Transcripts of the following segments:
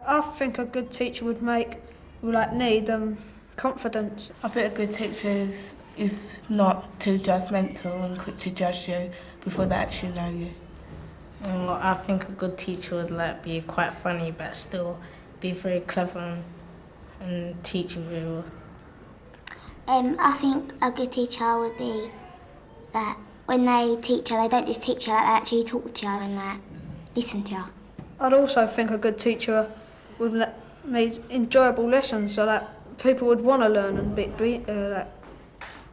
I think a good teacher would need confidence. I think a good teacher is not too judgmental and quick to judge you before they actually know you. Well, I think a good teacher would be quite funny but still be very clever and teach you very well. I think a good teacher would be that when they teach you, they don't just teach you, they actually talk to you and listen to you. I'd also think a good teacher would make enjoyable lessons so that people would want to learn and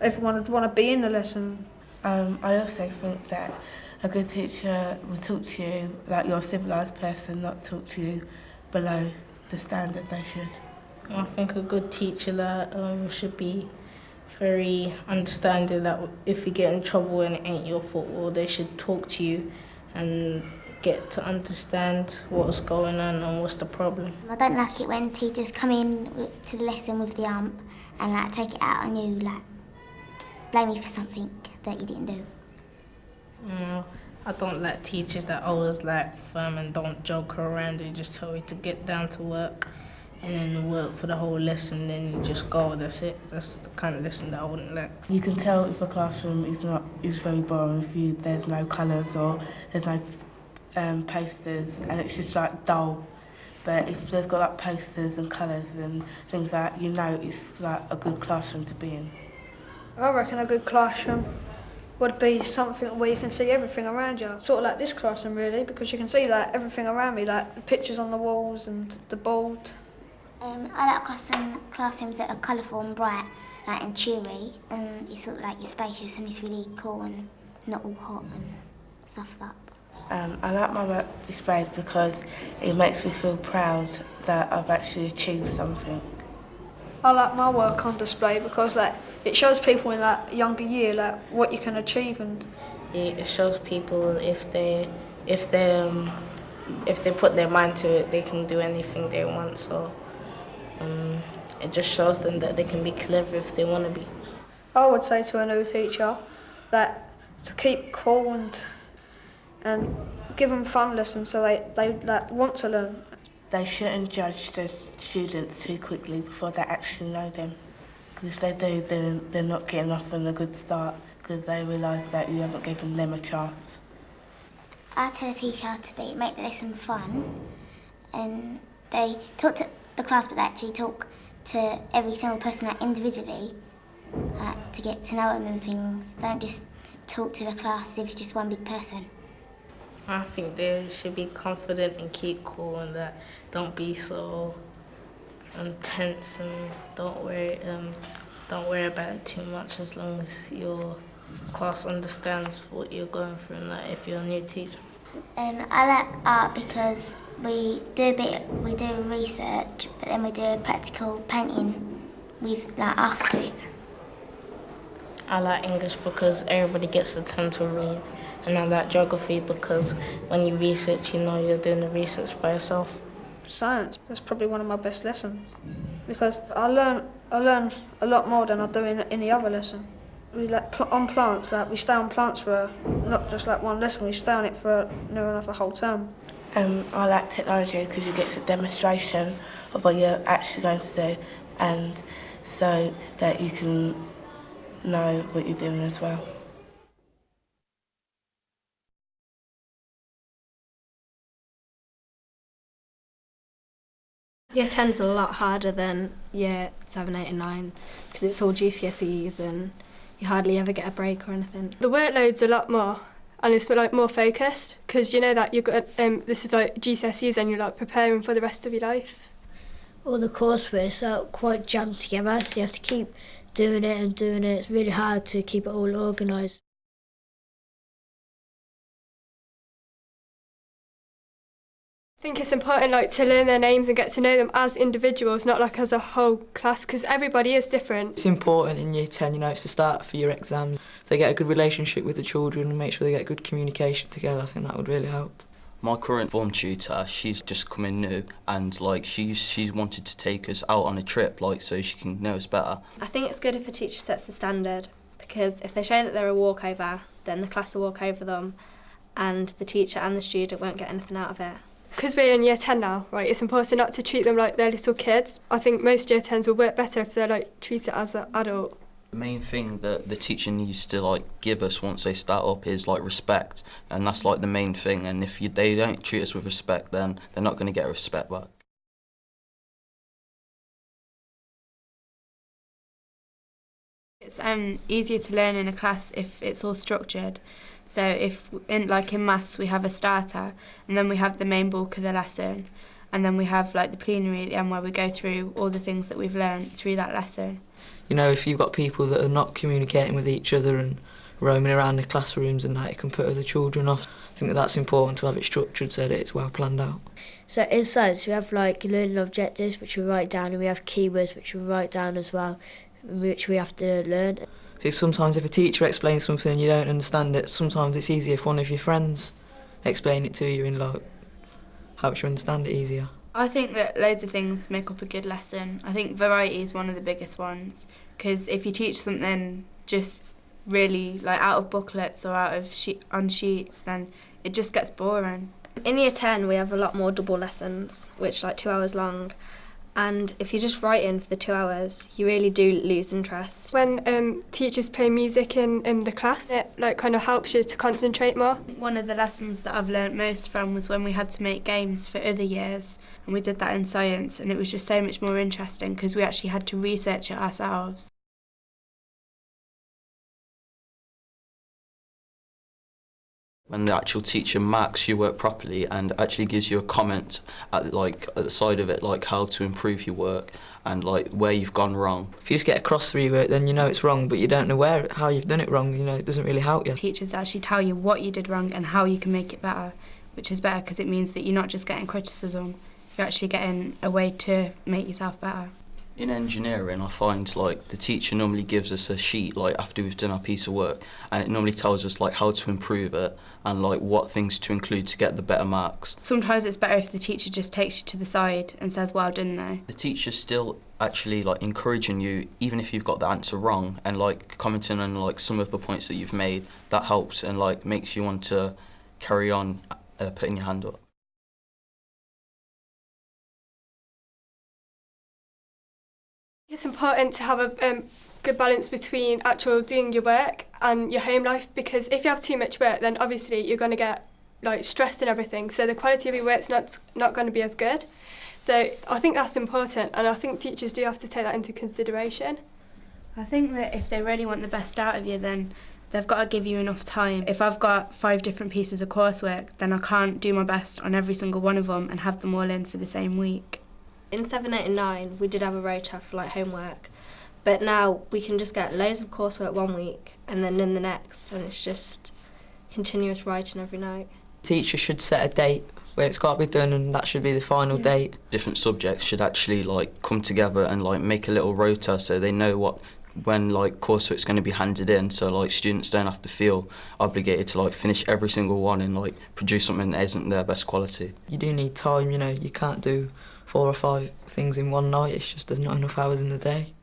everyone would want to be in the lesson. I also think that a good teacher will talk to you like you're a civilised person, not talk to you below the standard they should. I think a good teacher should be very understanding that if you get in trouble and it ain't your fault, well, they should talk to you and get to understand what's going on and what's the problem. I don't like it when teachers come in to the lesson with the and take it out on you, blame you for something that you didn't do. I don't like teachers that always firm and don't joke around. They just tell you to get down to work and then work for the whole lesson, then you just go, that's it. That's the kind of lesson that I wouldn't like. You can tell if a classroom is very boring if there's no colours or there's no posters and it's just dull. But if there's got posters and colours and things like that, you know it's a good classroom to be in. I reckon a good classroom would be something where you can see everything around you. Sort of like this classroom really, because you can see everything around me, the pictures on the walls and the board. I like classrooms that are colourful and bright, and cheery, and it's sort of it's spacious and it's really cool and not all hot and stuff like that. I like my work displayed because it makes me feel proud that I've actually achieved something. I like my work on display because it shows people in younger year what you can achieve, and it shows people if they put their mind to it, they can do anything they want. So it just shows them that they can be clever if they want to be. I would say to a new teacher to keep cool and give them fun lessons so they want to learn. They shouldn't judge the students too quickly before they actually know them. Because if they do, then they're not getting off on a good start because they realise that you haven't given them a chance. I tell a teacher to make the lesson fun, and they talk to the class, but they actually talk to every single person individually to get to know them and things. Don't just talk to the class as if it's just one big person. I think they should be confident and keep cool and don't be so tense and don't worry about it too much as long as your class understands what you're going through and if you're a new teacher. I like art because we do research, but then we do practical painting after it. I like English because everybody gets a turn to read, and I like geography because when you research, you know you're doing the research by yourself. Science, that's probably one of my best lessons because I learn a lot more than I do in any other lesson. We on plants, we stay on plants for not just one lesson, we stay on it for near enough a whole term. I like technology because you get a demonstration of what you're actually going to do, and so that you can know what you're doing as well. Year 10's a lot harder than year 7, 8 and 9 because it's all GCSEs and you hardly ever get a break or anything. The workload's a lot more and it's more focused because you know that you've got this is GCSEs and you're preparing for the rest of your life. All the coursework are quite jammed together, so you have to keep doing it and doing it. It's really hard to keep it all organised. I think it's important to learn their names and get to know them as individuals, not as a whole class, because everybody is different. It's important in year 10, it's the start for your exams. If they get a good relationship with the children and make sure they get good communication together, I think that would really help. My current form tutor, she's just come in new and she's wanted to take us out on a trip so she can know us better. I think it's good if a teacher sets the standard because if they show that they're a walkover, then the class will walk over them and the teacher and the student won't get anything out of it. Because we're in year 10 now, right, it's important not to treat them like they're little kids. I think most year 10s will work better if they're like treated as an adult. The main thing that the teacher needs to like give us once they start up is like respect, and that's like the main thing. And if they don't treat us with respect, then they're not going to get respect back. It's easier to learn in a class if it's all structured. So if in maths we have a starter, and then we have the main bulk of the lesson, and then we have like the plenary at the end where we go through all the things that we've learned through that lesson. You know, if you've got people that are not communicating with each other and roaming around the classrooms and that, it can put other children off. I think that that's important to have it structured so that it's well planned out. So in science we have like learning objectives which we write down, and we have keywords which we write down as well, which we have to learn. See, sometimes if a teacher explains something and you don't understand it, sometimes it's easier if one of your friends explain it to you and like helps you understand it easier. I think that loads of things make up a good lesson. I think variety is one of the biggest ones, because if you teach something just really like out of booklets or out of on sheets, then it just gets boring. In year 10 we have a lot more double lessons, which are like 2 hours long. And if you're just writing for the 2 hours, you really do lose interest. When teachers play music in the class, it like kind of helps you to concentrate more. One of the lessons that I've learnt most from was when we had to make games for other years, and we did that in science, and it was just so much more interesting because we actually had to research it ourselves. When the actual teacher marks your work properly and actually gives you a comment at the side of it, like how to improve your work and like where you've gone wrong. If you just get a cross through your work, then you know it's wrong, but you don't know how you've done it wrong. You know, it doesn't really help you. Teachers actually tell you what you did wrong and how you can make it better, which is better because it means that you're not just getting criticism, you're actually getting a way to make yourself better. In engineering, I find like the teacher normally gives us a sheet like after we've done our piece of work, and it normally tells us like how to improve it and like what things to include to get the better marks. Sometimes it's better if the teacher just takes you to the side and says, well done though. The teacher's still actually like encouraging you even if you've got the answer wrong, and like commenting on like some of the points that you've made. That helps and like makes you want to carry on putting your hand up. It's important to have a good balance between actual doing your work and your home life, because if you have too much work, then obviously you're going to get like stressed and everything, so the quality of your work's not going to be as good. So I think that's important, and I think teachers do have to take that into consideration. I think that if they really want the best out of you, then they've got to give you enough time. If I've got 5 different pieces of coursework, then I can't do my best on every single one of them and have them all in for the same week. In 7, 8 and 9 we did have a rota for like homework, but now we can just get loads of coursework one week and then in the next, and it's just continuous writing every night. Teachers should set a date where it's got to be done, and that should be the final date. Different subjects should actually like come together and like make a little rota so they know when like coursework's going to be handed in, so like students don't have to feel obligated to like finish every single one and like produce something that isn't their best quality. You do need time, you know, you can't do 4 or 5 things in one night, it's just there's not enough hours in the day.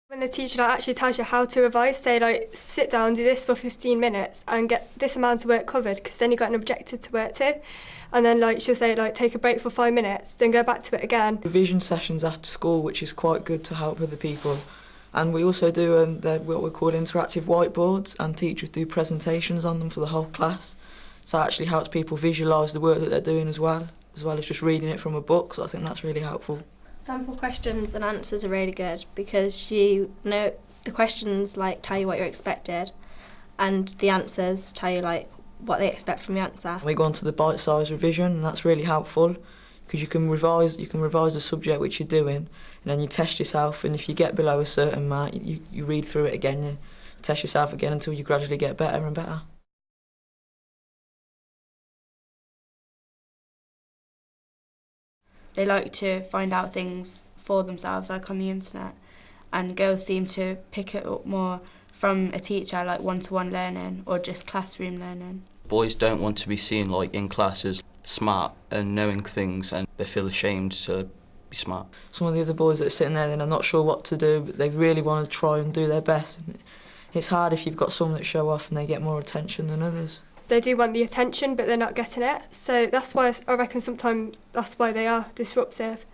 When the teacher actually tells you how to revise, say like sit down, do this for 15 minutes and get this amount of work covered, because then you've got an objective to work to, and then like she'll say like take a break for 5 minutes, then go back to it again. Revision sessions after school, which is quite good to help other people. And we also do what we call interactive whiteboards, and teachers do presentations on them for the whole class. So it actually helps people visualise the work that they're doing as well as just reading it from a book, so I think that's really helpful. Sample questions and answers are really good, because you know the questions like tell you what you're expected, and the answers tell you like what they expect from the answer. We go on to the bite-sized revision, and that's really helpful because you can revise the subject which you're doing, and then you test yourself, and if you get below a certain mark, you read through it again, you test yourself again until you gradually get better and better. They like to find out things for themselves, like on the internet, and girls seem to pick it up more from a teacher, like one-to-one learning or just classroom learning. Boys don't want to be seen like in class as smart and knowing things, and they feel ashamed to be smart. Some of the other boys that are sitting there, they're not sure what to do, but they really want to try and do their best. And It's hard if you've got some that show off and they get more attention than others. They do want the attention, but they're not getting it. So that's why I reckon sometimes that's why they are disruptive.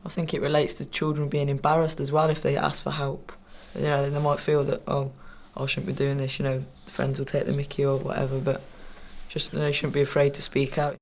I think it relates to children being embarrassed as well if they ask for help. You know, they might feel that, oh, I shouldn't be doing this, you know, friends will take the mickey or whatever, but just they shouldn't be afraid to speak out.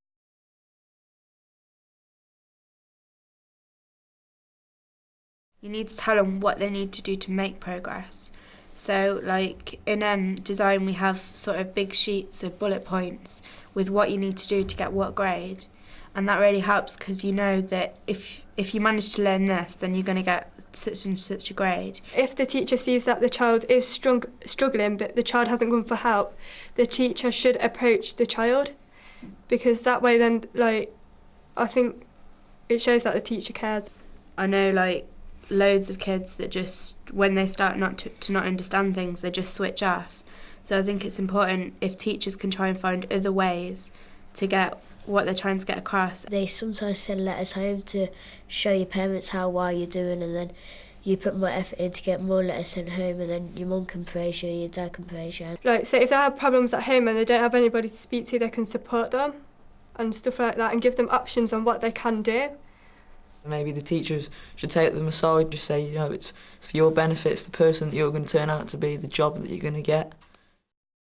You need to tell them what they need to do to make progress. So like in design we have sort of big sheets of bullet points with what you need to do to get what grade, and that really helps because you know that if you manage to learn this then you're going to get such and such a grade. If the teacher sees that the child is struggling but the child hasn't gone for help, the teacher should approach the child, because that way then like I think it shows that the teacher cares. I know like loads of kids that just, when they start to not understand things, they just switch off. So I think it's important if teachers can try and find other ways to get what they're trying to get across. They sometimes send letters home to show your parents how well you're doing, and then you put more effort in to get more letters sent home, and then your mum can praise you, your dad can praise you. Like, so if they have problems at home and they don't have anybody to speak to, they can support them and stuff like that and give them options on what they can do. Maybe the teachers should take them aside, just say, you know, it's for your benefit, it's the person that you're going to turn out to be, the job that you're going to get.